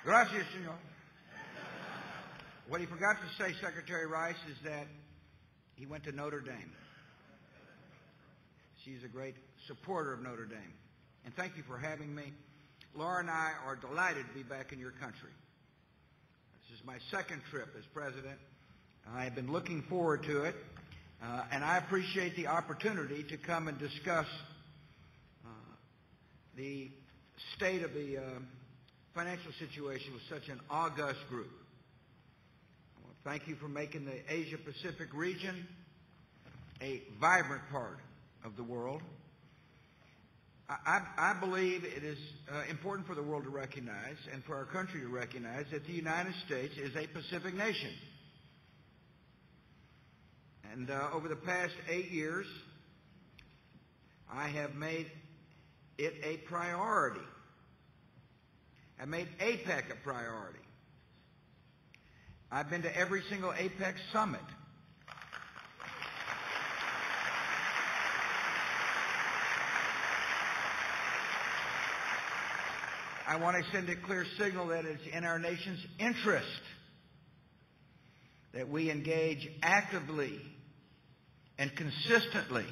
Gracias, senor. What he forgot to say, Secretary Rice, is that he went to Notre Dame. She's a great supporter of Notre Dame. And thank you for having me. Laura and I are delighted to be back in your country. This is my second trip as president. I have been looking forward to it, and I appreciate the opportunity to come and discuss the state of the financial situation with such an august group. I want to thank you for making the Asia-Pacific region a vibrant part of the world. I believe it is important for the world to recognize, and for our country to recognize, that the United States is a Pacific nation. And over the past 8 years, I have made it a priority. I made APEC a priority. I've been to every single APEC summit. I want to send a clear signal that it's in our nation's interest that we engage actively and consistently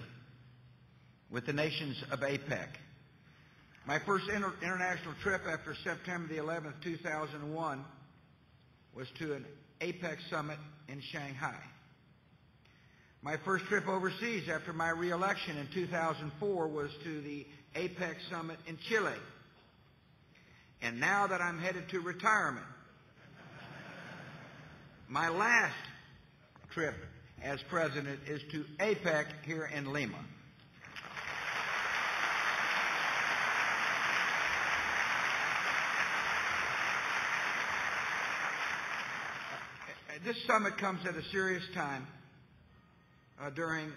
with the nations of APEC. My first international trip after September the 11th, 2001 was to an APEC summit in Shanghai. My first trip overseas after my re-election in 2004 was to the APEC summit in Chile. And now that I'm headed to retirement, my last trip as president is to APEC here in Lima. This summit comes at a serious time during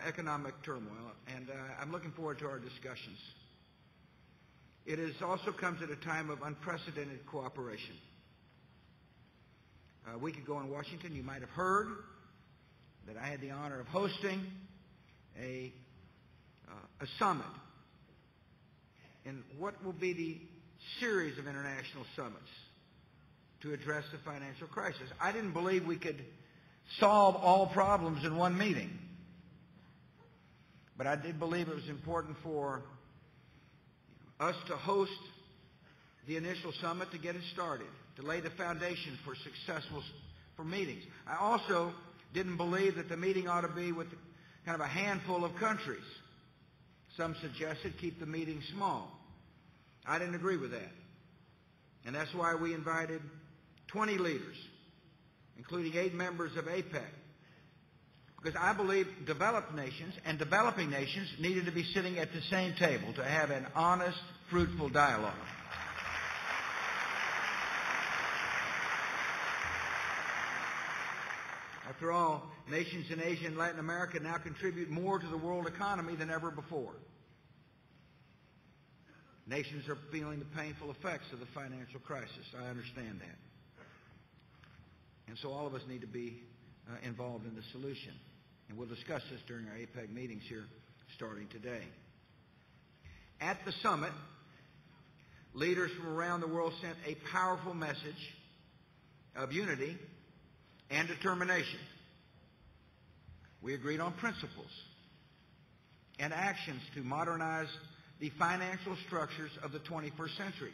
economic turmoil, and I'm looking forward to our discussions. It also comes at a time of unprecedented cooperation. A week ago in Washington, you might have heard that I had the honor of hosting a summit in what will be the series of international summits to address the financial crisis. I didn't believe we could solve all problems in one meeting, but I did believe it was important for us to host the initial summit to get it started, to lay the foundation for successful meetings. I also didn't believe that the meeting ought to be with kind of a handful of countries. Some suggested keep the meeting small. I didn't agree with that. And that's why we invited 20 leaders, including 8 members of APEC, because I believe developed nations and developing nations needed to be sitting at the same table to have an honest, fruitful dialogue. After all, nations in Asia and Latin America now contribute more to the world economy than ever before. Nations are feeling the painful effects of the financial crisis. I understand that. And so all of us need to be involved in the solution. And we'll discuss this during our APEC meetings here starting today. At the summit, leaders from around the world sent a powerful message of unity and determination. We agreed on principles and actions to modernize the financial structures of the 21st century.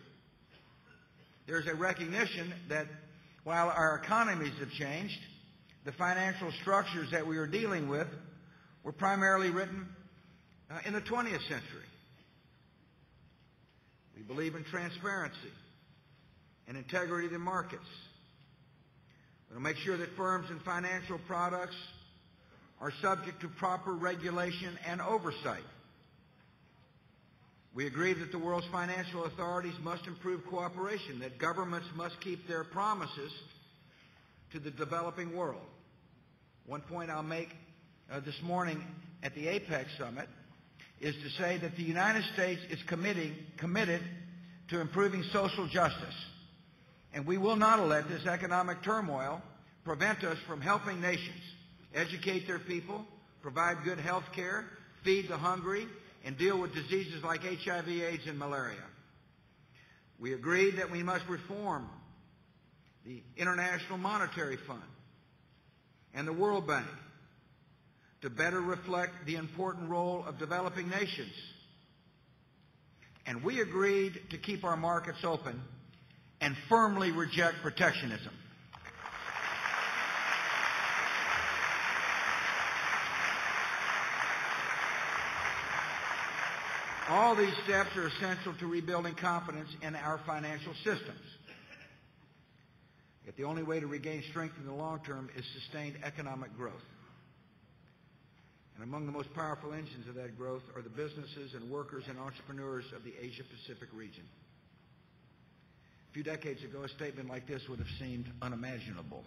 There's a recognition that while our economies have changed, the financial structures that we are dealing with were primarily written in the 20th century. We believe in transparency and integrity of the markets. We'll make sure that firms and financial products are subject to proper regulation and oversight. We agree that the world's financial authorities must improve cooperation, that governments must keep their promises to the developing world. One point I'll make this morning at the APEC summit is to say that the United States is committed to improving social justice. And we will not let this economic turmoil prevent us from helping nations educate their people, provide good health care, feed the hungry, and deal with diseases like HIV, AIDS, and malaria. We agreed that we must reform the International Monetary Fund, and the World Bank to better reflect the important role of developing nations. And we agreed to keep our markets open and firmly reject protectionism. All these steps are essential to rebuilding confidence in our financial systems. Yet the only way to regain strength in the long term is sustained economic growth. And among the most powerful engines of that growth are the businesses and workers and entrepreneurs of the Asia-Pacific region. A few decades ago, a statement like this would have seemed unimaginable.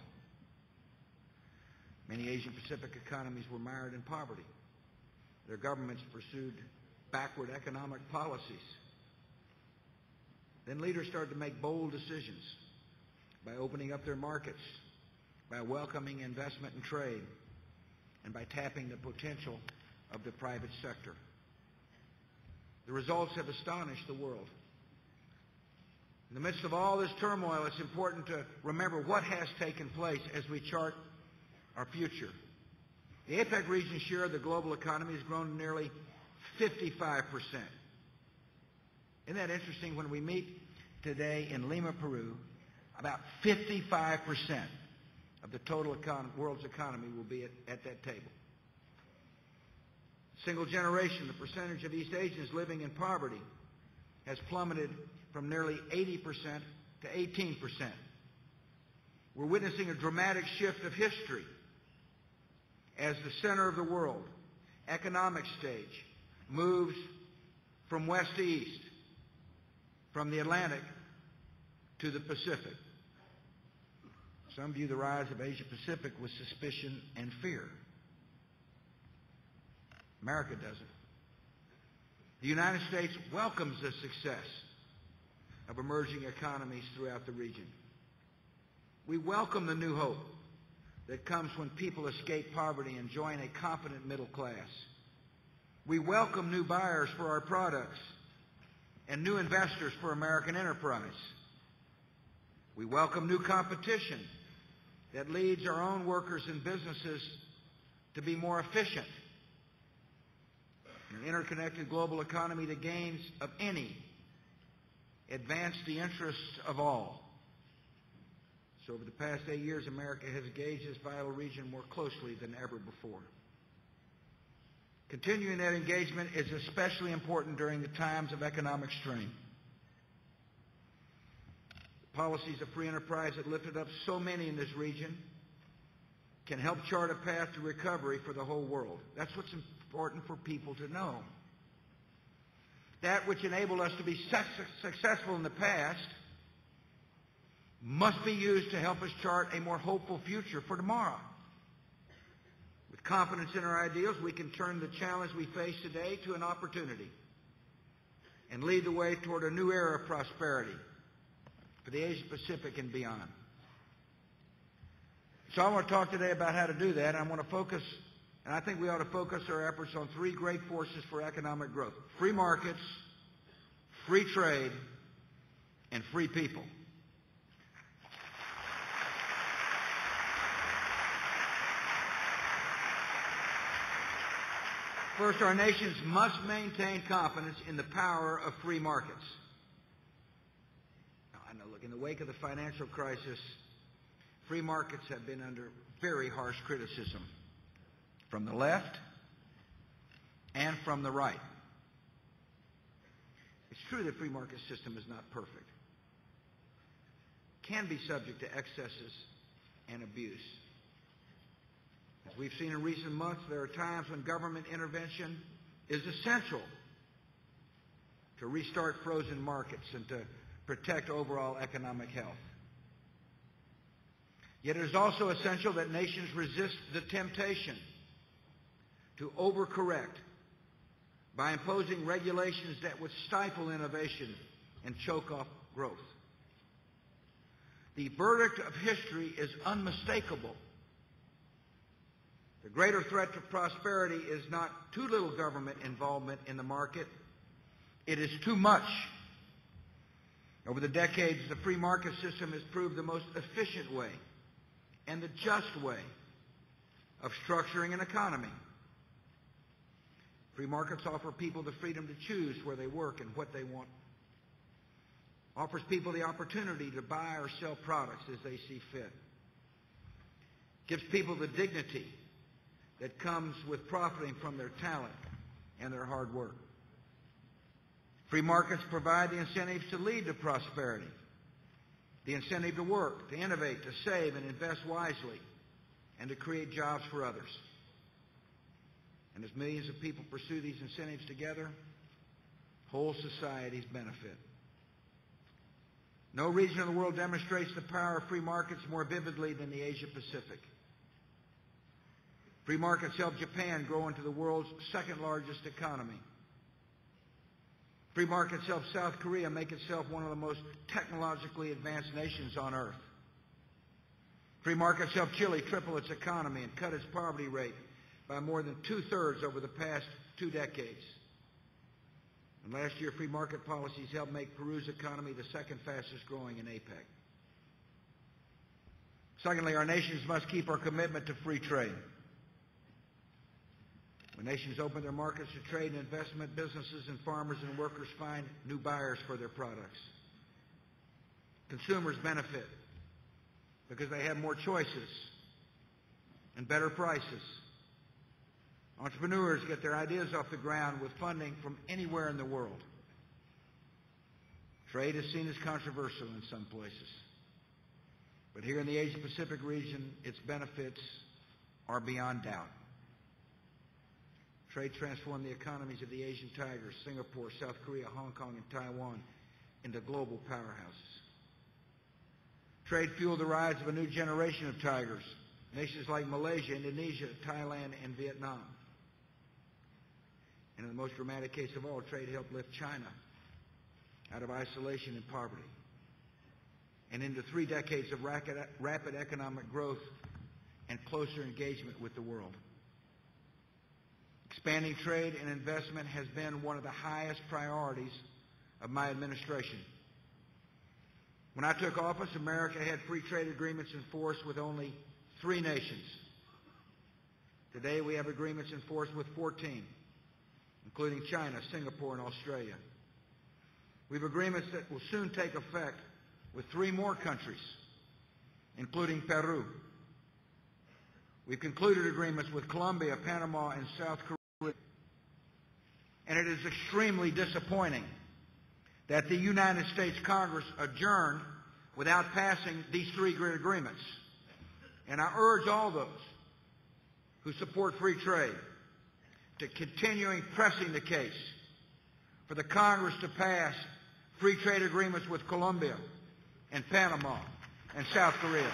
Many Asian-Pacific economies were mired in poverty. Their governments pursued backward economic policies. Then leaders started to make bold decisions by opening up their markets, by welcoming investment and trade, and by tapping the potential of the private sector. The results have astonished the world. In the midst of all this turmoil, it's important to remember what has taken place as we chart our future. The APEC region's share of the global economy has grown to nearly 55%. Isn't that interesting? When we meet today in Lima, Peru, about 55% of the total world's economy will be at that table. Single generation, the percentage of East Asians living in poverty has plummeted from nearly 80% to 18%. We're witnessing a dramatic shift of history as the center of the world, economic stage, moves from west to east, from the Atlantic to the Pacific. Some view the rise of Asia-Pacific with suspicion and fear. America doesn't. The United States welcomes the success of emerging economies throughout the region. We welcome the new hope that comes when people escape poverty and join a confident middle class. We welcome new buyers for our products and new investors for American enterprise. We welcome new competition that leads our own workers and businesses to be more efficient. An interconnected global economy, the gains of any advance the interests of all. So over the past 8 years, America has engaged this vital region more closely than ever before. Continuing that engagement is especially important during the times of economic strain. The policies of free enterprise that lifted up so many in this region can help chart a path to recovery for the whole world. That's what's important for people to know. That which enabled us to be successful in the past must be used to help us chart a more hopeful future for tomorrow. With confidence in our ideals, we can turn the challenge we face today to an opportunity and lead the way toward a new era of prosperity for the Asia-Pacific and beyond. So I want to talk today about how to do that. I want to focus, and I think we ought to focus our efforts on three great forces for economic growth: free markets, free trade, and free people. First, our nations must maintain confidence in the power of free markets. Now, I know, look, in the wake of the financial crisis, free markets have been under very harsh criticism from the left and from the right. It's true that the free market system is not perfect. It can be subject to excesses and abuse. As we've seen in recent months, there are times when government intervention is essential to restart frozen markets and to protect overall economic health. Yet it is also essential that nations resist the temptation to overcorrect by imposing regulations that would stifle innovation and choke off growth. The verdict of history is unmistakable. The greater threat to prosperity is not too little government involvement in the market. It is too much. Over the decades, the free market system has proved the most efficient way and the just way of structuring an economy. Free markets offer people the freedom to choose where they work and what they want. Offers people the opportunity to buy or sell products as they see fit. Gives people the dignity that comes with profiting from their talent and their hard work. Free markets provide the incentives to lead to prosperity, the incentive to work, to innovate, to save and invest wisely, and to create jobs for others. And as millions of people pursue these incentives together, whole societies benefit. No region of the world demonstrates the power of free markets more vividly than the Asia Pacific. Free markets helped Japan grow into the world's second largest economy. Free markets helped South Korea make itself one of the most technologically advanced nations on earth. Free markets helped Chile triple its economy and cut its poverty rate by more than 2/3 over the past 2 decades. And last year, free market policies helped make Peru's economy the second fastest growing in APEC. Secondly, our nations must keep our commitment to free trade. When nations open their markets to trade and investment, businesses and farmers and workers find new buyers for their products. Consumers benefit because they have more choices and better prices. Entrepreneurs get their ideas off the ground with funding from anywhere in the world. Trade is seen as controversial in some places. But here in the Asia-Pacific region, its benefits are beyond doubt. Trade transformed the economies of the Asian tigers, Singapore, South Korea, Hong Kong, and Taiwan, into global powerhouses. Trade fueled the rise of a new generation of tigers, nations like Malaysia, Indonesia, Thailand, and Vietnam. And in the most dramatic case of all, trade helped lift China out of isolation and poverty and into 3 decades of rapid economic growth and closer engagement with the world. Expanding trade and investment has been one of the highest priorities of my administration. When I took office, America had free trade agreements in force with only 3 nations. Today, we have agreements in force with 14, including China, Singapore, and Australia. We have agreements that will soon take effect with 3 more countries, including Peru. We've concluded agreements with Colombia, Panama, and South Korea. And it is extremely disappointing that the United States Congress adjourned without passing these 3 great agreements. And I urge all those who support free trade to continuing pressing the case for the Congress to pass free trade agreements with Colombia and Panama and South Korea.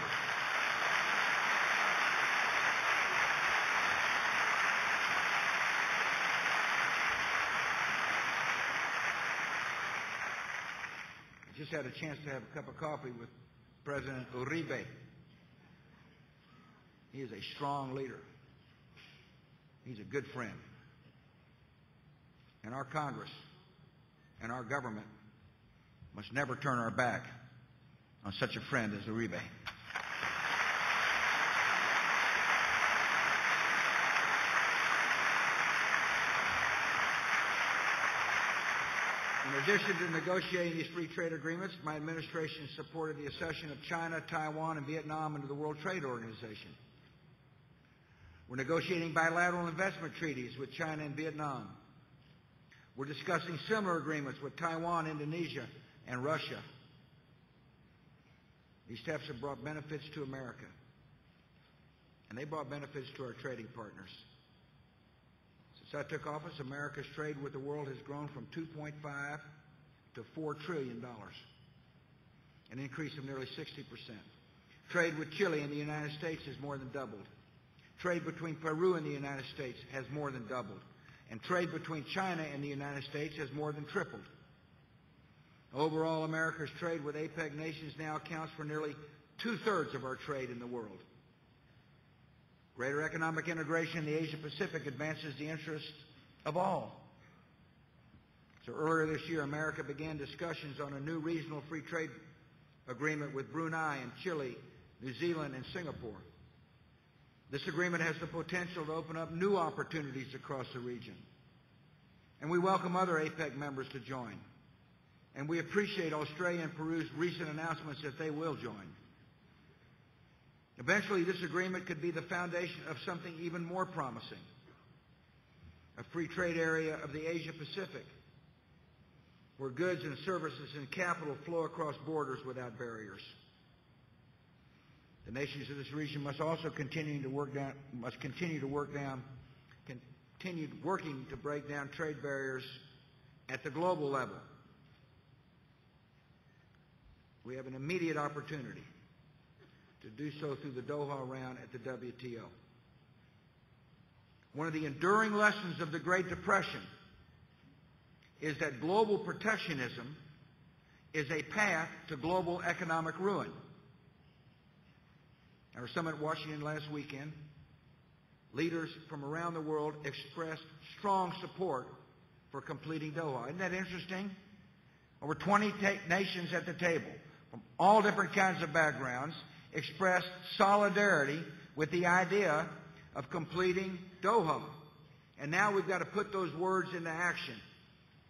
I just had a chance to have a cup of coffee with President Uribe. He is a strong leader. He's a good friend. And our Congress and our government must never turn our back on such a friend as Uribe. In addition to negotiating these free trade agreements, my administration supported the accession of China, Taiwan, and Vietnam into the World Trade Organization. We're negotiating bilateral investment treaties with China and Vietnam. We're discussing similar agreements with Taiwan, Indonesia, and Russia. These steps have brought benefits to America, and they brought benefits to our trading partners. Since I took office, America's trade with the world has grown from $2.5 to $4 trillion, an increase of nearly 60%. Trade with Chile and the United States has more than doubled. Trade between Peru and the United States has more than doubled. And trade between China and the United States has more than tripled. Overall, America's trade with APEC nations now accounts for nearly 2/3 of our trade in the world. Greater economic integration in the Asia-Pacific advances the interests of all. So earlier this year, America began discussions on a new regional free trade agreement with Brunei and Chile, New Zealand, and Singapore. This agreement has the potential to open up new opportunities across the region. And we welcome other APEC members to join. And we appreciate Australia and Peru's recent announcements that they will join. Eventually, this agreement could be the foundation of something even more promising, a free trade area of the Asia-Pacific, where goods and services and capital flow across borders without barriers. The nations of this region must also continue working to break down trade barriers at the global level. We have an immediate opportunity to do so through the Doha round at the WTO. One of the enduring lessons of the Great Depression is that global protectionism is a path to global economic ruin. At our summit in Washington last weekend, leaders from around the world expressed strong support for completing Doha. Isn't that interesting? Over 20 nations at the table, from all different kinds of backgrounds, expressed solidarity with the idea of completing Doha. And now we've got to put those words into action.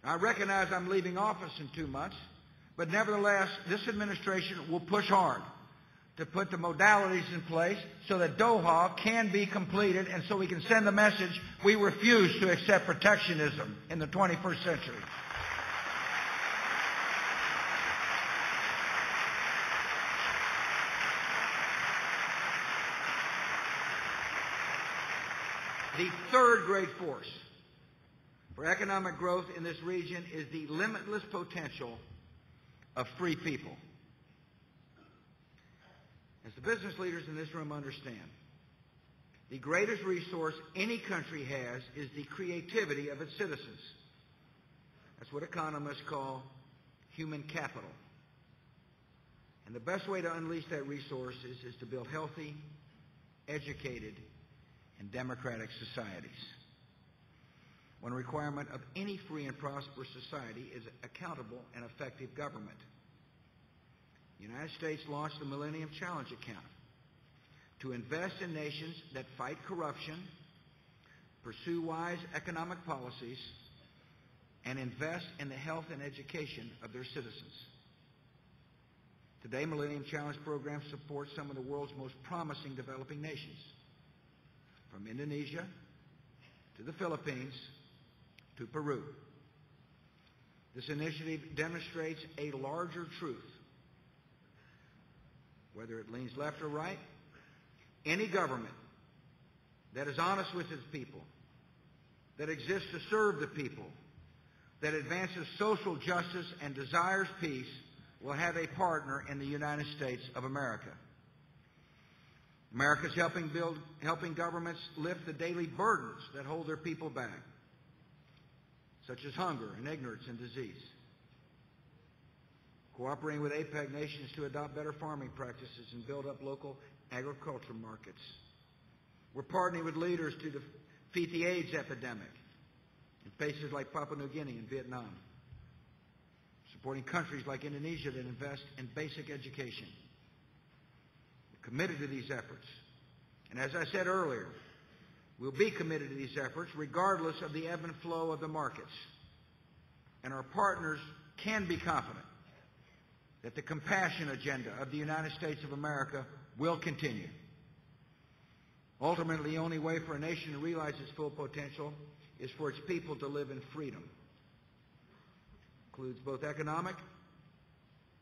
I recognize I'm leaving office in 2 months, but nevertheless, this administration will push hard to put the modalities in place so that Doha can be completed and so we can send the message we refuse to accept protectionism in the 21st century. The third great force for economic growth in this region is the limitless potential of free people. As the business leaders in this room understand, the greatest resource any country has is the creativity of its citizens. That's what economists call human capital. And the best way to unleash that resource is to build healthy, educated, and democratic societies. One requirement of any free and prosperous society is accountable and effective government. The United States launched the Millennium Challenge Account to invest in nations that fight corruption, pursue wise economic policies, and invest in the health and education of their citizens. Today, Millennium Challenge programs support some of the world's most promising developing nations, from Indonesia to the Philippines to Peru. This initiative demonstrates a larger truth. Whether it leans left or right, any government that is honest with its people, that exists to serve the people, that advances social justice and desires peace, will have a partner in the United States of America. America is helping governments lift the daily burdens that hold their people back, such as hunger and ignorance and disease. Cooperating with APEC nations to adopt better farming practices and build up local agricultural markets. We're partnering with leaders to defeat the AIDS epidemic in places like Papua New Guinea and Vietnam. Supporting countries like Indonesia that invest in basic education. We're committed to these efforts. And as I said earlier, we'll be committed to these efforts regardless of the ebb and flow of the markets. And our partners can be confident that the compassion agenda of the United States of America will continue. Ultimately, the only way for a nation to realize its full potential is for its people to live in freedom. It includes both economic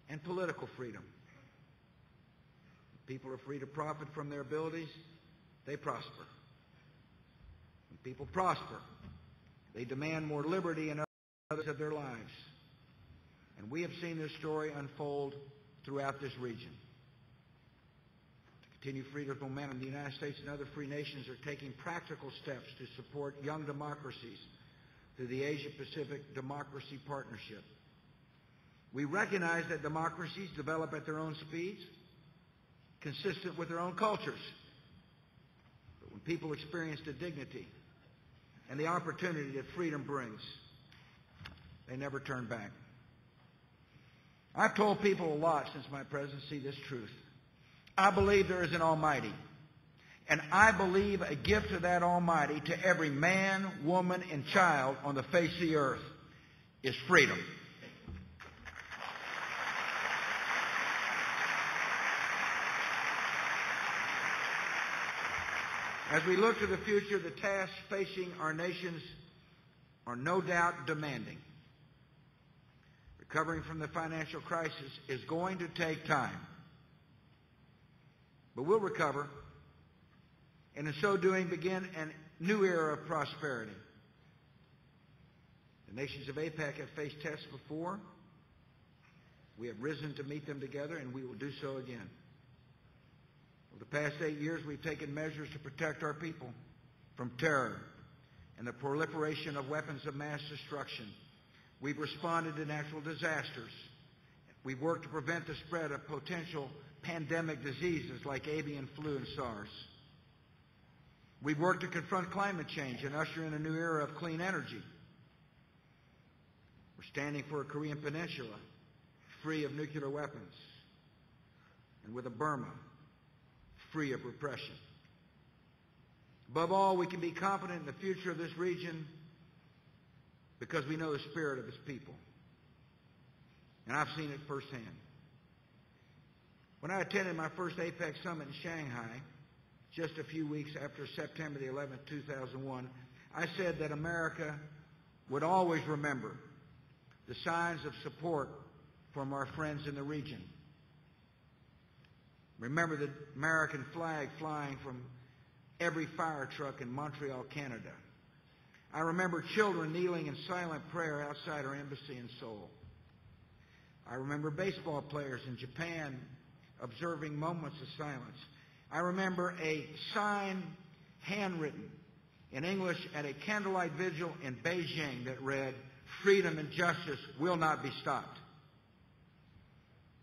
and political freedom. When people are free to profit from their abilities, they prosper. When people prosper, they demand more liberty in others of their lives. And we have seen this story unfold throughout this region. To continue freedom's momentum, the United States and other free nations are taking practical steps to support young democracies through the Asia-Pacific Democracy Partnership. We recognize that democracies develop at their own speeds, consistent with their own cultures. But when people experience the dignity and the opportunity that freedom brings, They never turn back. I've told people a lot since my presidency this truth. I believe there is an Almighty. And I believe a gift of that Almighty to every man, woman, and child on the face of the earth is freedom. As we look to the future, the tasks facing our nations are no doubt demanding. Recovering from the financial crisis is going to take time. But we'll recover, and in so doing begin a new era of prosperity. The nations of AIPAC have faced tests before. We have risen to meet them together, and we will do so again. Over the past 8 years, we've taken measures to protect our people from terror and the proliferation of weapons of mass destruction. We've responded to natural disasters. We've worked to prevent the spread of potential pandemic diseases like avian flu and SARS. We've worked to confront climate change and usher in a new era of clean energy. We're standing for a Korean peninsula free of nuclear weapons, and with a Burma free of repression. Above all, we can be confident in the future of this region because we know the spirit of its people. And I've seen it firsthand. When I attended my first APEC summit in Shanghai, just a few weeks after September the 11th, 2001, I said that America would always remember the signs of support from our friends in the region. Remember the American flag flying from every fire truck in Montreal, Canada. I remember children kneeling in silent prayer outside our embassy in Seoul. I remember baseball players in Japan observing moments of silence. I remember a sign handwritten in English at a candlelight vigil in Beijing that read, "Freedom and justice will not be stopped."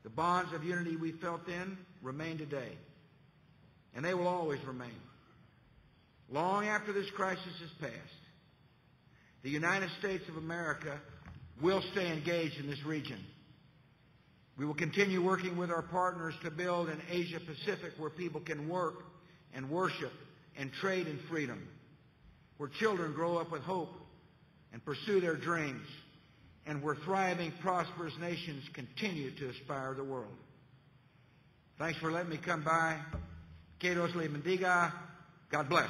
The bonds of unity we felt then remain today, and they will always remain. Long after this crisis is past, the United States of America will stay engaged in this region. We will continue working with our partners to build an Asia-Pacific where people can work and worship and trade in freedom, where children grow up with hope and pursue their dreams, and where thriving, prosperous nations continue to inspire the world. Thanks for letting me come by. Que Dios le bendiga. God bless.